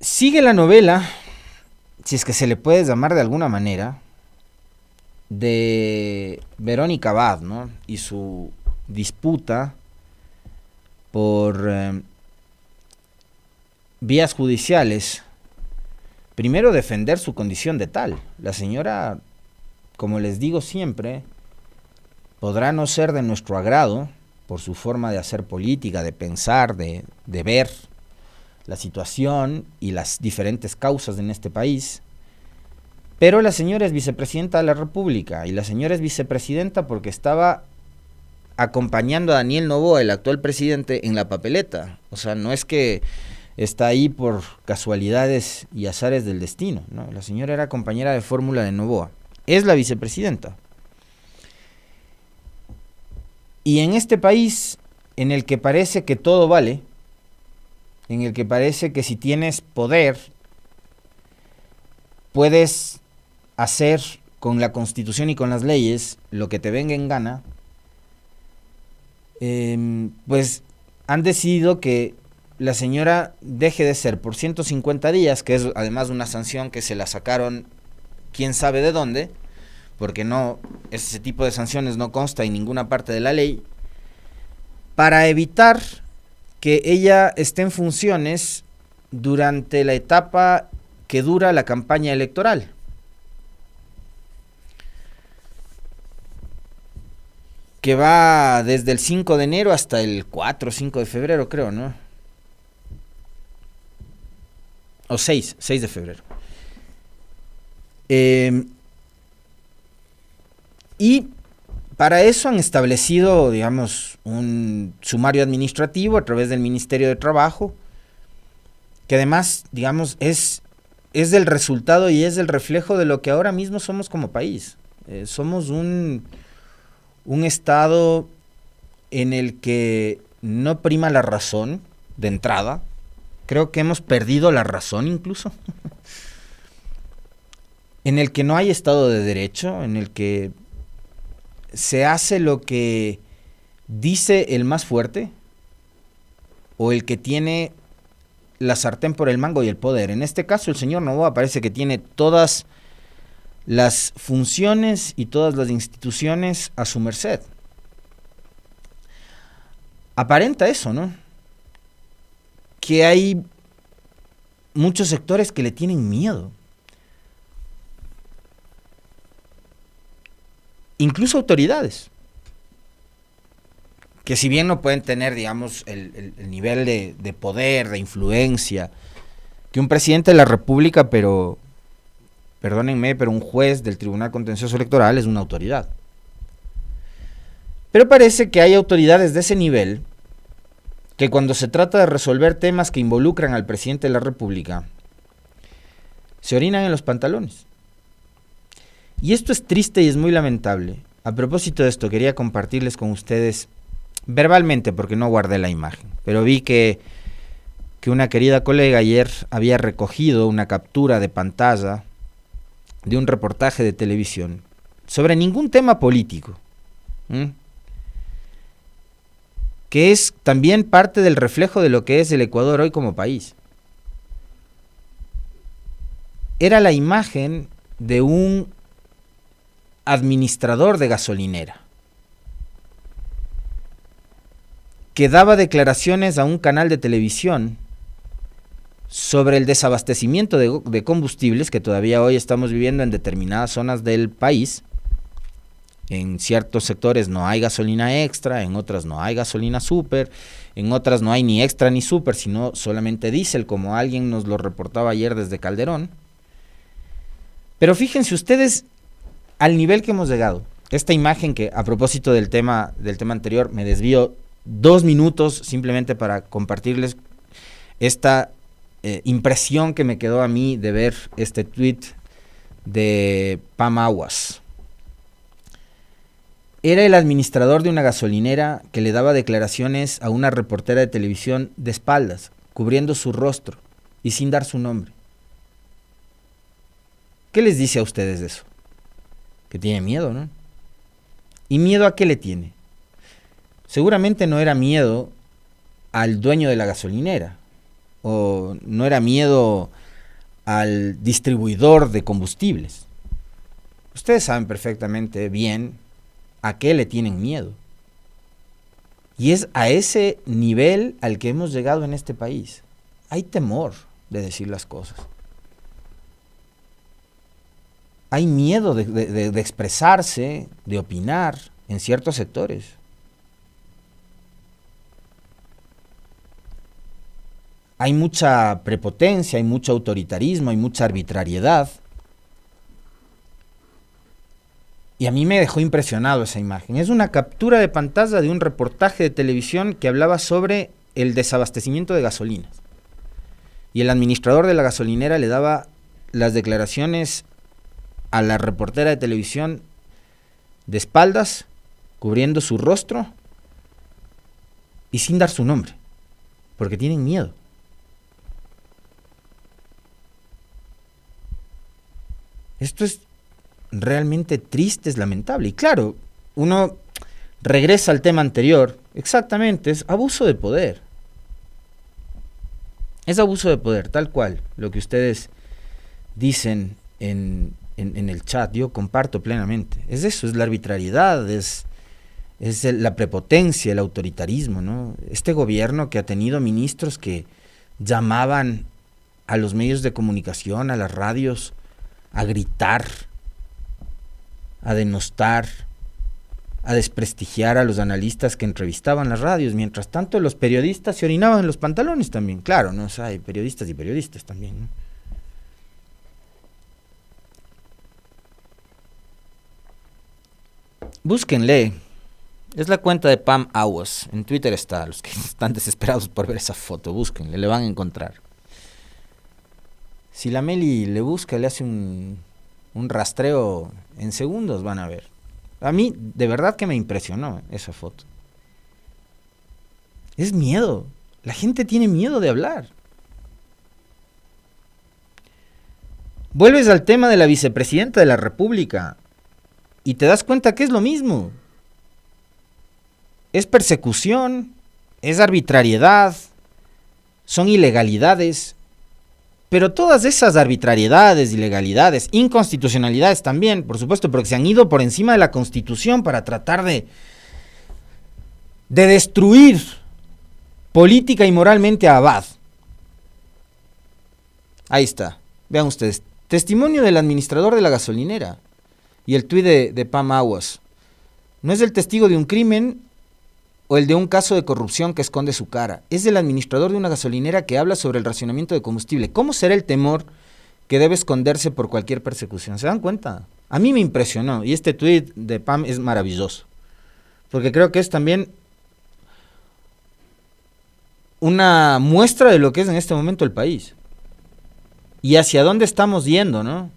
Sigue la novela, si es que se le puede llamar de alguna manera, de Verónica Abad, ¿no? Y su disputa por vías judiciales. Primero, defender su condición de tal. La señora, como les digo siempre, podrá no ser de nuestro agrado por su forma de hacer política, de pensar, de ver la situación y las diferentes causas en este país. Pero la señora es vicepresidenta de la República, y la señora es vicepresidenta porque estaba acompañando a Daniel Noboa, el actual presidente, en la papeleta. O sea, no es que está ahí por casualidades y azares del destino, ¿no? La señora era compañera de fórmula de Noboa. Es la vicepresidenta. Y en este país, en el que parece que todo vale, en el que parece que si tienes poder, puedes hacer con la Constitución y con las leyes lo que te venga en gana, pues han decidido que la señora deje de ser por 150 días, que es además una sanción que se la sacaron quién sabe de dónde, porque no, ese tipo de sanciones no consta en ninguna parte de la ley, para evitar que ella esté en funciones durante la etapa que dura la campaña electoral. Que va desde el 5 de enero hasta el 4 o 5 de febrero, creo, ¿no? O 6 de febrero. Eh, y para eso han establecido, digamos, un sumario administrativo a través del Ministerio de Trabajo, que además, digamos, es del resultado y es del reflejo de lo que ahora mismo somos como país. Somos un estado en el que no prima la razón de entrada. Creo que hemos perdido la razón incluso. En el que no hay estado de derecho, en el que se hace lo que dice el más fuerte o el que tiene la sartén por el mango y el poder. En este caso el señor Noboa parece que tiene todas las funciones y todas las instituciones a su merced. Aparenta eso, ¿no? Que hay muchos sectores que le tienen miedo. Incluso autoridades. Que si bien no pueden tener, digamos, el nivel de poder, de influencia, que un presidente de la República, pero, perdónenme, pero un juez del Tribunal Contencioso Electoral es una autoridad. Pero parece que hay autoridades de ese nivel que cuando se trata de resolver temas que involucran al presidente de la República, se orinan en los pantalones. Y esto es triste y es muy lamentable. A propósito de esto, quería compartirles con ustedes verbalmente, porque no guardé la imagen, pero vi que una querida colega ayer había recogido una captura de pantalla de un reportaje de televisión sobre ningún tema político, que es también parte del reflejo de lo que es el Ecuador hoy como país. Era la imagen de un administrador de gasolinera que daba declaraciones a un canal de televisión sobre el desabastecimiento de combustibles que todavía hoy estamos viviendo en determinadas zonas del país. En ciertos sectores no hay gasolina extra, en otras no hay gasolina super, en otras no hay ni extra ni super, sino solamente diésel, como alguien nos lo reportaba ayer desde Calderón. Pero fíjense ustedes al nivel que hemos llegado. Esta imagen que, a propósito del tema anterior, me desvío 2 minutos simplemente para compartirles esta impresión que me quedó a mí de ver este tweet de Pam Aguas. Era el administrador de una gasolinera que le daba declaraciones a una reportera de televisión de espaldas, cubriendo su rostro y sin dar su nombre. ¿Qué les dice a ustedes de eso? Que tiene miedo, ¿no? ¿Y miedo a qué le tiene? Seguramente no era miedo al dueño de la gasolinera. o no era miedo al distribuidor de combustibles. Ustedes saben perfectamente bien a qué le tienen miedo. Y es a ese nivel al que hemos llegado en este país. Hay temor de decir las cosas. Hay miedo de expresarse, de opinar en ciertos sectores. Hay mucha prepotencia, hay mucho autoritarismo, hay mucha arbitrariedad. Y a mí me dejó impresionado esa imagen. Es una captura de pantalla de un reportaje de televisión que hablaba sobre el desabastecimiento de gasolinas. Y el administrador de la gasolinera le daba las declaraciones a la reportera de televisión de espaldas, cubriendo su rostro y sin dar su nombre, porque tienen miedo. Esto es realmente triste, es lamentable. Y claro, uno regresa al tema anterior. Exactamente, es abuso de poder. Es abuso de poder, tal cual, lo que ustedes dicen en el chat. Yo comparto plenamente. Es eso, es la arbitrariedad, es la prepotencia, el autoritarismo, ¿no? Este gobierno que ha tenido ministros que llamaban a los medios de comunicación, a las radios, a gritar, a denostar, a desprestigiar a los analistas que entrevistaban las radios. Mientras tanto, los periodistas se orinaban en los pantalones también. Claro, ¿no? O sea, hay periodistas y periodistas también, ¿no? Búsquenle. Es la cuenta de Pam Aguas. En Twitter está. Los que están desesperados por ver esa foto, búsquenle, le van a encontrar. Si la Meli le busca, le hace un rastreo en segundos, van a ver. A mí, de verdad que me impresionó esa foto. Es miedo. La gente tiene miedo de hablar. Vuelves al tema de la vicepresidenta de la República y te das cuenta que es lo mismo. Es persecución, es arbitrariedad, son ilegalidades. Pero todas esas arbitrariedades, ilegalidades, inconstitucionalidades también, por supuesto, porque se han ido por encima de la Constitución para tratar de destruir política y moralmente a Abad. Ahí está, vean ustedes, testimonio del administrador de la gasolinera y el tuit de Pam Aguas. No es el testigo de un crimen o el de un caso de corrupción que esconde su cara. Es el administrador de una gasolinera que habla sobre el racionamiento de combustible. ¿Cómo será el temor que debe esconderse por cualquier persecución? ¿Se dan cuenta? A mí me impresionó y este tuit de Pam es maravilloso. Porque creo que es también una muestra de lo que es en este momento el país. Y hacia dónde estamos yendo, ¿no?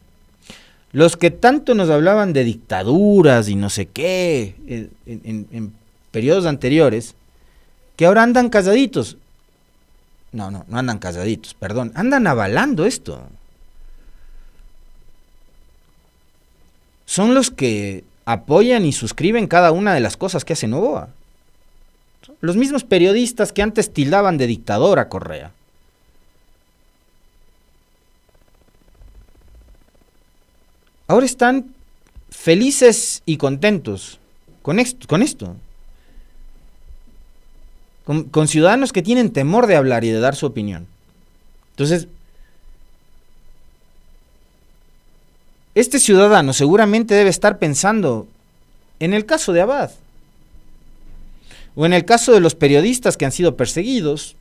Los que tanto nos hablaban de dictaduras y no sé qué en periodos anteriores, que ahora andan calladitos. No andan calladitos, perdón, andan avalando esto. Son los que apoyan y suscriben cada una de las cosas que hace Noboa. Los mismos periodistas que antes tildaban de dictador a Correa. Ahora están felices y contentos con esto. Con ciudadanos que tienen temor de hablar y de dar su opinión. Entonces, este ciudadano seguramente debe estar pensando en el caso de Abad, o en el caso de los periodistas que han sido perseguidos,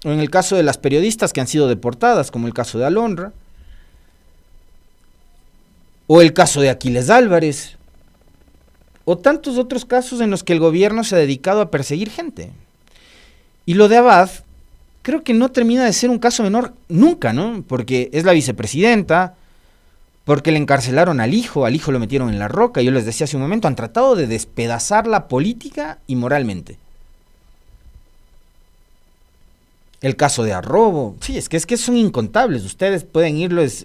o en el caso de las periodistas que han sido deportadas, como el caso de Alondra, o el caso de Aquiles Álvarez, o tantos otros casos en los que el gobierno se ha dedicado a perseguir gente. Y lo de Abad, creo que no termina de ser un caso menor nunca, ¿no? Porque es la vicepresidenta, porque le encarcelaron al hijo lo metieron en la roca. Yo les decía hace un momento, han tratado de despedazarla política y moralmente. El caso de Arrobo, sí, es que son incontables. Ustedes pueden irles,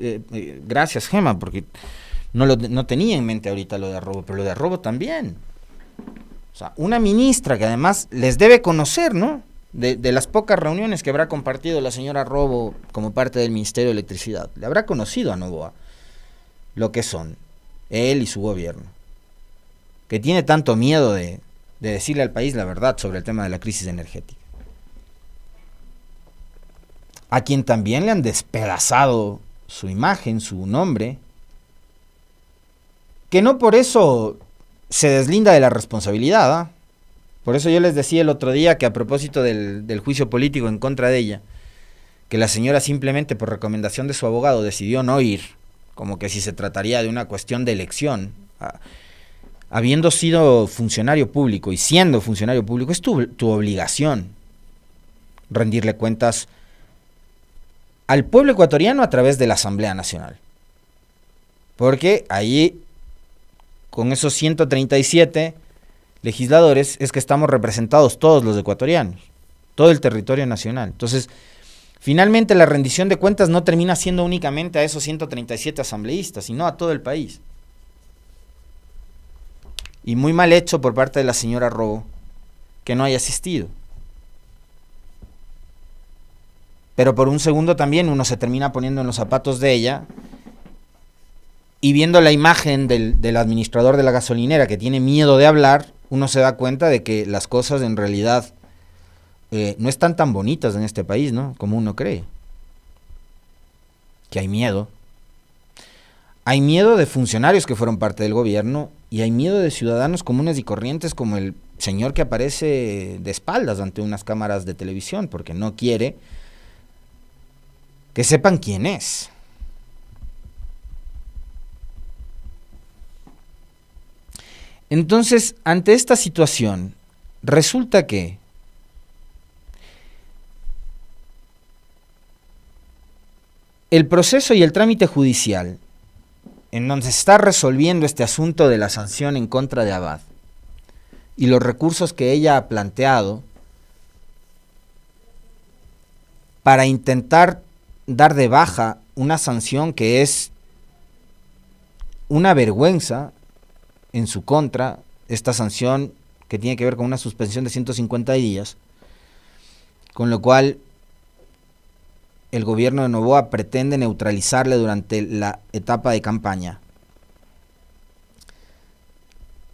gracias Gema, porque no tenía en mente ahorita lo de Arrobo, pero lo de Arrobo también. O sea, una ministra que además les debe conocer, ¿no? de las pocas reuniones que habrá compartido la señora Robo como parte del Ministerio de Electricidad, le habrá conocido a Noboa lo que son él y su gobierno, que tiene tanto miedo de decirle al país la verdad sobre el tema de la crisis energética, a quien también le han despedazado su imagen, su nombre, que no por eso se deslinda de la responsabilidad, ¿eh? Por eso yo les decía el otro día que a propósito del juicio político en contra de ella, que la señora simplemente por recomendación de su abogado decidió no ir, como que si se trataría de una cuestión de elección. Habiendo sido funcionario público y siendo funcionario público, es tu obligación rendirle cuentas al pueblo ecuatoriano a través de la Asamblea Nacional. Porque ahí, con esos 137 legisladores, es que estamos representados todos los ecuatorianos, todo el territorio nacional. Entonces, finalmente la rendición de cuentas no termina siendo únicamente a esos 137 asambleístas, sino a todo el país. Y muy mal hecho por parte de la señora Robo que no haya asistido. Pero por un segundo también uno se termina poniendo en los zapatos de ella y viendo la imagen del administrador de la gasolinera que tiene miedo de hablar, uno se da cuenta de que las cosas en realidad no están tan bonitas en este país, ¿no? Como uno cree. Que hay miedo. Hay miedo de funcionarios que fueron parte del gobierno y hay miedo de ciudadanos comunes y corrientes como el señor que aparece de espaldas ante unas cámaras de televisión porque no quiere que sepan quién es. Entonces, ante esta situación, resulta que el proceso y el trámite judicial en donde se está resolviendo este asunto de la sanción en contra de Abad y los recursos que ella ha planteado para intentar dar de baja una sanción que es una vergüenza en su contra, esta sanción que tiene que ver con una suspensión de 150 días, con lo cual el gobierno de Noboa pretende neutralizarle durante la etapa de campaña.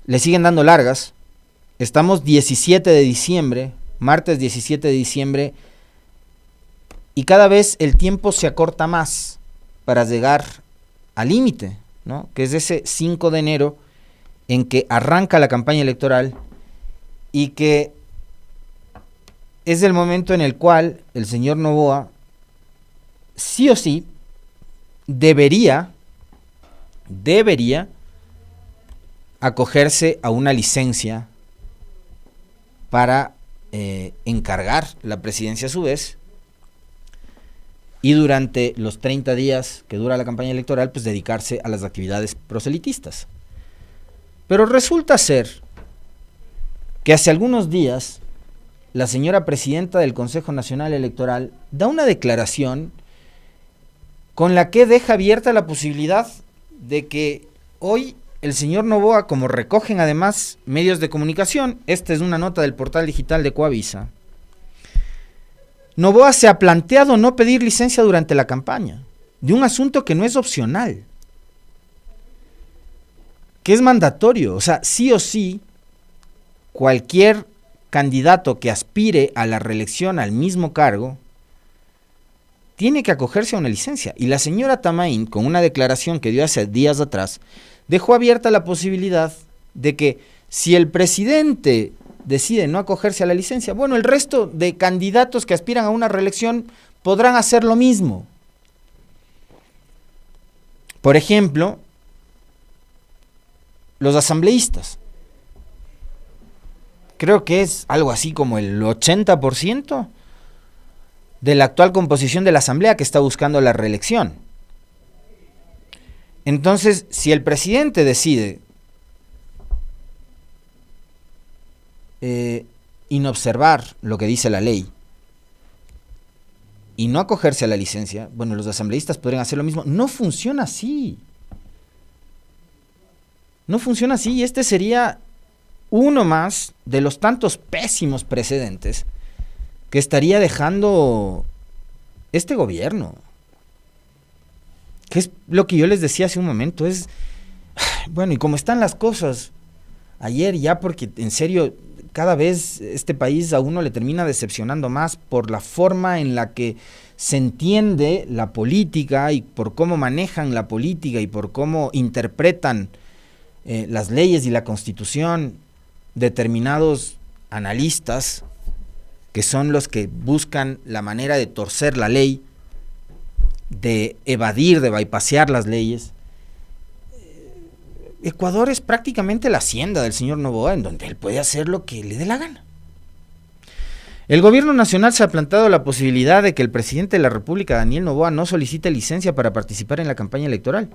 Le siguen dando largas. Estamos 17 de diciembre, martes 17 de diciembre, y cada vez el tiempo se acorta más para llegar al límite, ¿no? Que es ese 5 de enero en que arranca la campaña electoral y que es el momento en el cual el señor Noboa sí o sí debería acogerse a una licencia para encargar la presidencia a su vez y durante los 30 días que dura la campaña electoral pues dedicarse a las actividades proselitistas. Pero resulta ser que hace algunos días la señora presidenta del Consejo Nacional Electoral da una declaración con la que deja abierta la posibilidad de que hoy el señor Noboa, como recogen además medios de comunicación, esta es una nota del portal digital de Coavisa, Noboa se ha planteado no pedir licencia durante la campaña, de un asunto que no es opcional, que es mandatorio. O sea, sí o sí, cualquier candidato que aspire a la reelección al mismo cargo tiene que acogerse a una licencia. Y la señora Tamain, con una declaración que dio hace días atrás, dejó abierta la posibilidad de que si el presidente decide no acogerse a la licencia, bueno, el resto de candidatos que aspiran a una reelección podrán hacer lo mismo. Por ejemplo, los asambleístas. Creo que es algo así como el 80% de la actual composición de la asamblea que está buscando la reelección. Entonces, si el presidente decide inobservar lo que dice la ley y no acogerse a la licencia, bueno, los asambleístas podrían hacer lo mismo. No funciona así. No funciona así, y este sería uno más de los tantos pésimos precedentes que estaría dejando este gobierno. Que es lo que yo les decía hace un momento, es, bueno, y como están las cosas ayer ya, porque en serio, cada vez este país a uno le termina decepcionando más por la forma en la que se entiende la política y por cómo manejan la política y por cómo interpretan las leyes y la Constitución determinados analistas, que son los que buscan la manera de torcer la ley, de evadir, de bypassear las leyes. Ecuador es prácticamente la hacienda del señor Noboa, en donde él puede hacer lo que le dé la gana. El gobierno nacional se ha planteado la posibilidad de que el presidente de la República, Daniel Noboa, no solicite licencia para participar en la campaña electoral.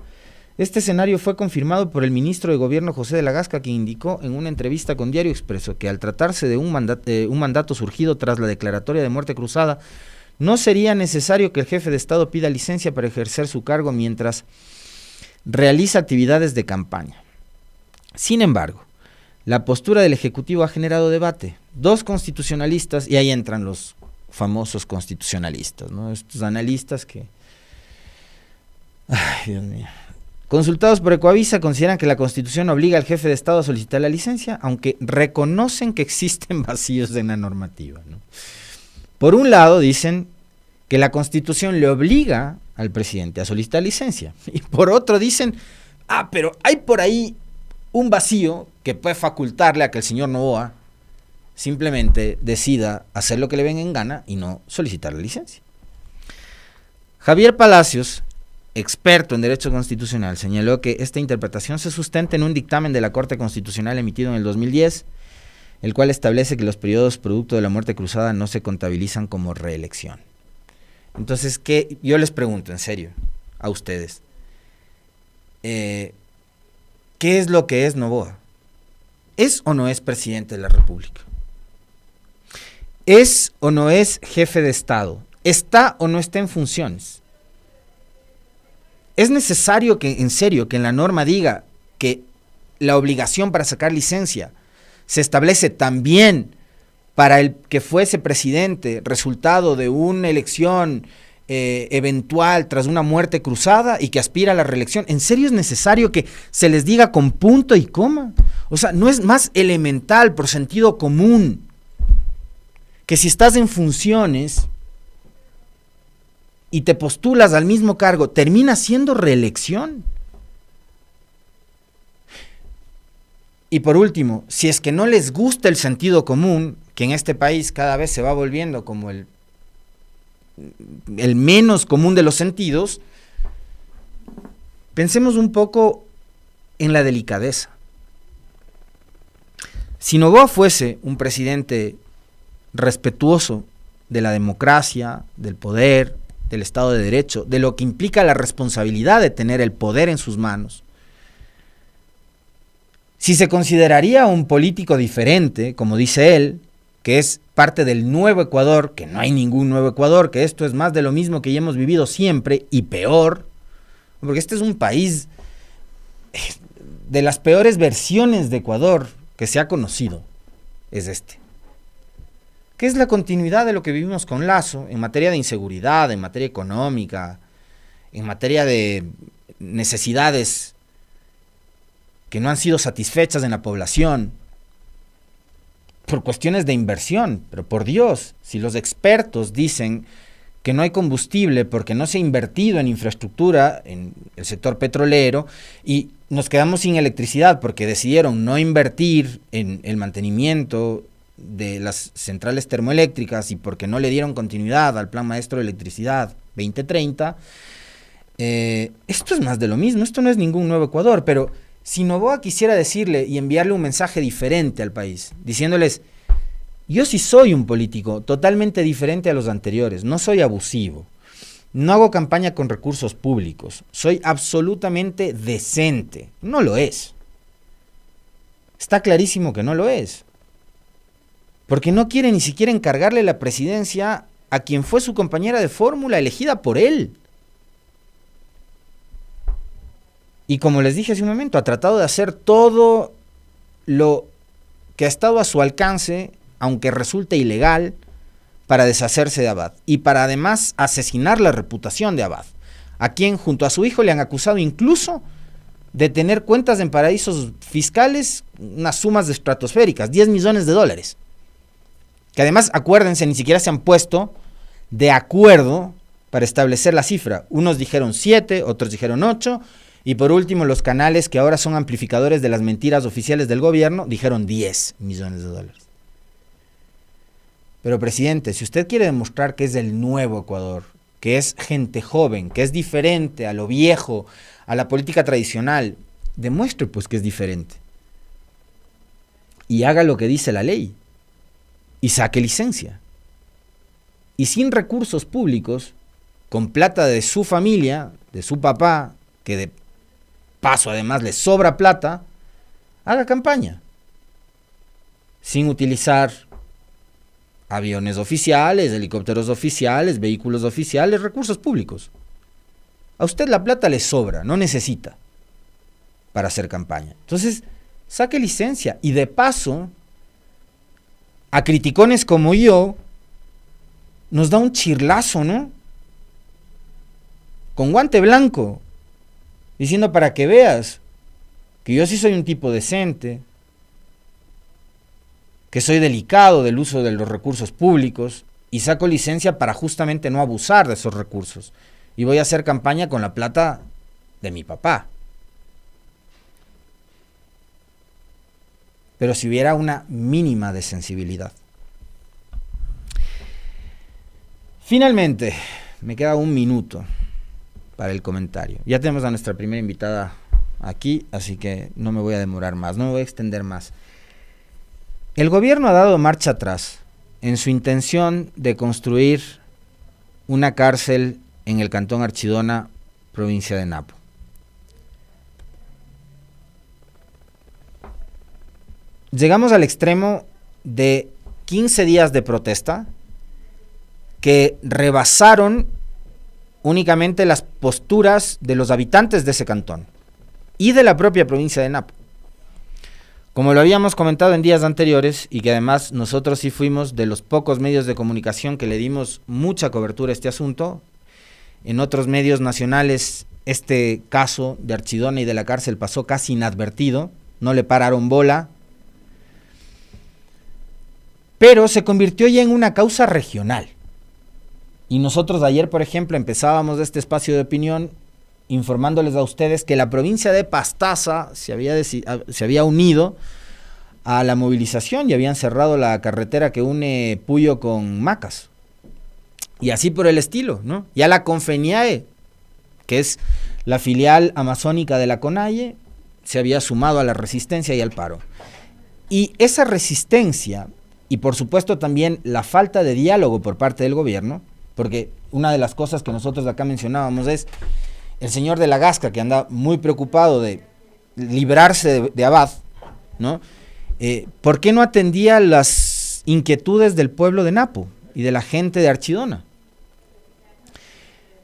Este escenario fue confirmado por el ministro de Gobierno José de la Gasca, quien indicó en una entrevista con Diario Expreso que al tratarse de un mandato surgido tras la declaratoria de muerte cruzada, no sería necesario que el jefe de Estado pida licencia para ejercer su cargo mientras realiza actividades de campaña. Sin embargo, la postura del Ejecutivo ha generado debate. Dos constitucionalistas, y ahí entran los famosos constitucionalistas, ¿no? Estos analistas que... Ay, Dios mío. Consultados por Ecoavisa, consideran que la Constitución obliga al jefe de Estado a solicitar la licencia, aunque reconocen que existen vacíos en la normativa, ¿no? Por un lado, dicen que la Constitución le obliga al presidente a solicitar licencia, y por otro dicen, pero hay por ahí un vacío que puede facultarle a que el señor Noboa simplemente decida hacer lo que le venga en gana y no solicitar la licencia. Javier Palacios, experto en derecho constitucional, señaló que esta interpretación se sustenta en un dictamen de la Corte Constitucional emitido en el 2010, el cual establece que los periodos producto de la muerte cruzada no se contabilizan como reelección. Entonces, yo les pregunto en serio a ustedes, ¿qué es lo que es Noboa? ¿Es o no es presidente de la República? ¿Es o no es jefe de Estado? ¿Está o no está en funciones? ¿Es necesario que, en serio, que en la norma diga que la obligación para sacar licencia se establece también para el que fuese presidente resultado de una elección eventual tras una muerte cruzada y que aspira a la reelección? ¿En serio es necesario que se les diga con punto y coma? O sea, ¿no es más elemental por sentido común que si estás en funciones y te postulas al mismo cargo, termina siendo reelección? Y por último, si es que no les gusta el sentido común, que en este país cada vez se va volviendo como el menos común de los sentidos, pensemos un poco en la delicadeza. Si Noboa fuese un presidente respetuoso de la democracia, del poder, del Estado de Derecho, de lo que implica la responsabilidad de tener el poder en sus manos, si se consideraría un político diferente, como dice él, que es parte del nuevo Ecuador, que no hay ningún nuevo Ecuador, que esto es más de lo mismo que ya hemos vivido siempre y peor, porque este es un país de las peores versiones de Ecuador que se ha conocido, es este. ¿Qué es la continuidad de lo que vivimos con Lasso en materia de inseguridad, en materia económica, en materia de necesidades que no han sido satisfechas en la población, por cuestiones de inversión? Pero por Dios, si los expertos dicen que no hay combustible porque no se ha invertido en infraestructura en el sector petrolero y nos quedamos sin electricidad porque decidieron no invertir en el mantenimiento de las centrales termoeléctricas y porque no le dieron continuidad al Plan Maestro de Electricidad 2030, esto es más de lo mismo, esto no es ningún nuevo Ecuador. Pero si Noboa quisiera decirle y enviarle un mensaje diferente al país, diciéndoles, yo sí soy un político totalmente diferente a los anteriores, no soy abusivo, no hago campaña con recursos públicos, soy absolutamente decente, no lo es. Está clarísimo que no lo es. Porque no quiere ni siquiera encargarle la presidencia a quien fue su compañera de fórmula elegida por él. Y como les dije hace un momento, ha tratado de hacer todo lo que ha estado a su alcance, aunque resulte ilegal, para deshacerse de Abad y para además asesinar la reputación de Abad, a quien junto a su hijo le han acusado incluso de tener cuentas en paraísos fiscales, unas sumas estratosféricas, 10 millones de dólares. Que además, acuérdense, ni siquiera se han puesto de acuerdo para establecer la cifra. Unos dijeron 7, otros dijeron 8, y por último los canales que ahora son amplificadores de las mentiras oficiales del gobierno dijeron 10 millones de dólares. Pero presidente, si usted quiere demostrar que es del nuevo Ecuador, que es gente joven, que es diferente a lo viejo, a la política tradicional, demuestre pues que es diferente. Y haga lo que dice la ley. Y saque licencia. Y sin recursos públicos, con plata de su familia, de su papá, que de paso además le sobra plata, haga campaña. Sin utilizar aviones oficiales, helicópteros oficiales, vehículos oficiales, recursos públicos. A usted la plata le sobra, no necesita para hacer campaña. Entonces, saque licencia y de paso, a criticones como yo, nos da un chirlazo, ¿no? Con guante blanco, diciendo para que veas que yo sí soy un tipo decente, que soy delicado del uso de los recursos públicos y saco licencia para justamente no abusar de esos recursos. Y voy a hacer campaña con la plata de mi papá. Pero si hubiera una mínima de sensibilidad. Finalmente, me queda un minuto para el comentario. Ya tenemos a nuestra primera invitada aquí, así que no me voy a demorar más, no me voy a extender más. El gobierno ha dado marcha atrás en su intención de construir una cárcel en el cantón Archidona, provincia de Napo. Llegamos al extremo de 15 días de protesta que rebasaron únicamente las posturas de los habitantes de ese cantón y de la propia provincia de Napo. Como lo habíamos comentado en días anteriores, y que además nosotros sí fuimos de los pocos medios de comunicación que le dimos mucha cobertura a este asunto, en otros medios nacionales este caso de Archidona y de la cárcel pasó casi inadvertido, no le pararon bola, pero se convirtió ya en una causa regional. Y nosotros ayer, por ejemplo, empezábamos este espacio de opinión informándoles a ustedes que la provincia de Pastaza se había unido a la movilización y habían cerrado la carretera que une Puyo con Macas. Y así por el estilo, ¿no? Ya la Confeniae, que es la filial amazónica de la CONAIE, se había sumado a la resistencia y al paro. Y esa resistencia, y por supuesto también la falta de diálogo por parte del gobierno, porque una de las cosas que nosotros acá mencionábamos es el señor de la Gasca, que anda muy preocupado de librarse de Abad, ¿no? ¿Por qué no atendía las inquietudes del pueblo de Napo y de la gente de Archidona?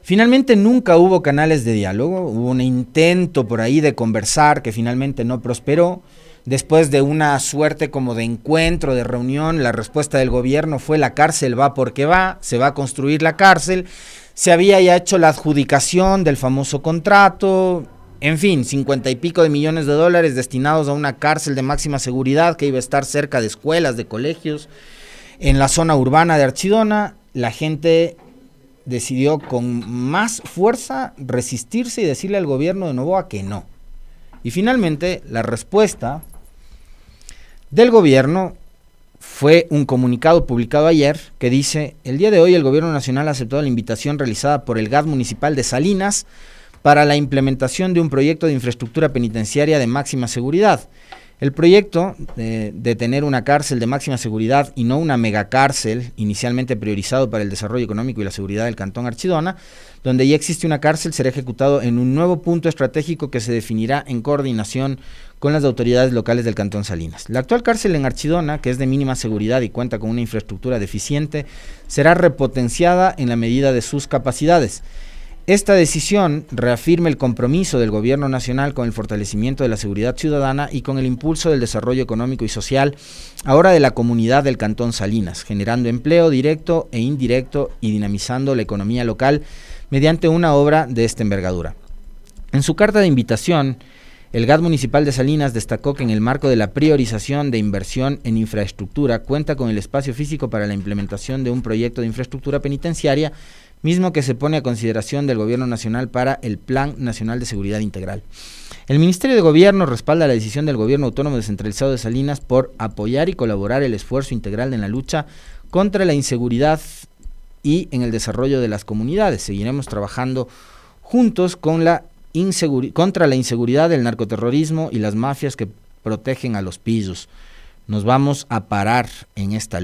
Finalmente nunca hubo canales de diálogo, hubo un intento por ahí de conversar que finalmente no prosperó. Después de una suerte como de encuentro, de reunión, la respuesta del gobierno fue: la cárcel va porque va, se va a construir la cárcel. Se había ya hecho la adjudicación del famoso contrato, en fin, 50 y pico de millones de dólares destinados a una cárcel de máxima seguridad que iba a estar cerca de escuelas, de colegios, en la zona urbana de Archidona. La gente decidió con más fuerza resistirse y decirle al gobierno de Noboa que no. Y finalmente la respuesta del gobierno fue un comunicado publicado ayer que dice: el día de hoy el gobierno nacional ha aceptado la invitación realizada por el GAD municipal de Salinas para la implementación de un proyecto de infraestructura penitenciaria de máxima seguridad. El proyecto de tener una cárcel de máxima seguridad y no una megacárcel, inicialmente priorizado para el desarrollo económico y la seguridad del cantón Archidona, donde ya existe una cárcel, será ejecutado en un nuevo punto estratégico que se definirá en coordinación con las autoridades locales del cantón Salinas. La actual cárcel en Archidona, que es de mínima seguridad y cuenta con una infraestructura deficiente, será repotenciada en la medida de sus capacidades. Esta decisión reafirma el compromiso del Gobierno Nacional con el fortalecimiento de la seguridad ciudadana y con el impulso del desarrollo económico y social, ahora de la comunidad del Cantón Salinas, generando empleo directo e indirecto y dinamizando la economía local mediante una obra de esta envergadura. En su carta de invitación, el GAT municipal de Salinas destacó que en el marco de la priorización de inversión en infraestructura cuenta con el espacio físico para la implementación de un proyecto de infraestructura penitenciaria, mismo que se pone a consideración del Gobierno Nacional para el Plan Nacional de Seguridad Integral. El Ministerio de Gobierno respalda la decisión del Gobierno Autónomo Descentralizado de Salinas por apoyar y colaborar el esfuerzo integral en la lucha contra la inseguridad y en el desarrollo de las comunidades. Seguiremos trabajando juntos contra la inseguridad, el narcoterrorismo y las mafias que protegen a los pillos. No vamos a parar en esta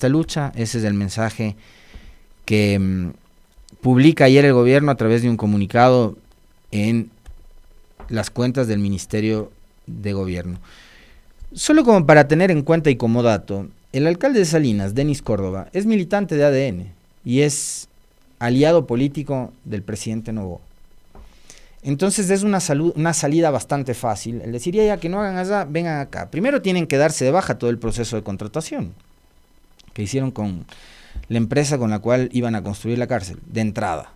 lucha. Ese es el mensaje que publica ayer el gobierno a través de un comunicado en las cuentas del Ministerio de Gobierno. Solo como para tener en cuenta y como dato, el alcalde de Salinas, Denis Córdoba, es militante de ADN y es aliado político del presidente Noboa. Entonces es una salida bastante fácil. Él deciría ya que no hagan allá, vengan acá. Primero tienen que darse de baja todo el proceso de contratación que hicieron con la empresa con la cual iban a construir la cárcel, de entrada.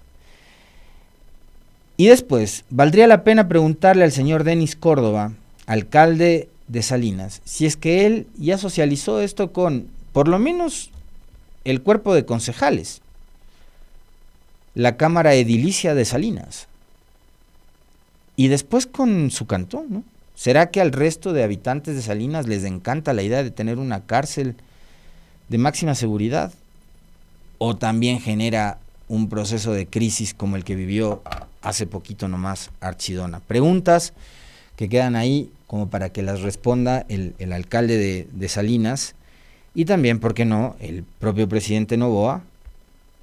Y después, valdría la pena preguntarle al señor Denis Córdoba, alcalde de Salinas, si es que él ya socializó esto con, por lo menos, el cuerpo de concejales, la Cámara Edilicia de Salinas, y después con su cantón, ¿no? ¿Será que al resto de habitantes de Salinas les encanta la idea de tener una cárcel de máxima seguridad? ¿O también genera un proceso de crisis como el que vivió hace poquito nomás Archidona? Preguntas que quedan ahí como para que las responda el alcalde de Salinas y también, ¿por qué no?, el propio presidente Noboa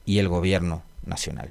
y el gobierno nacional.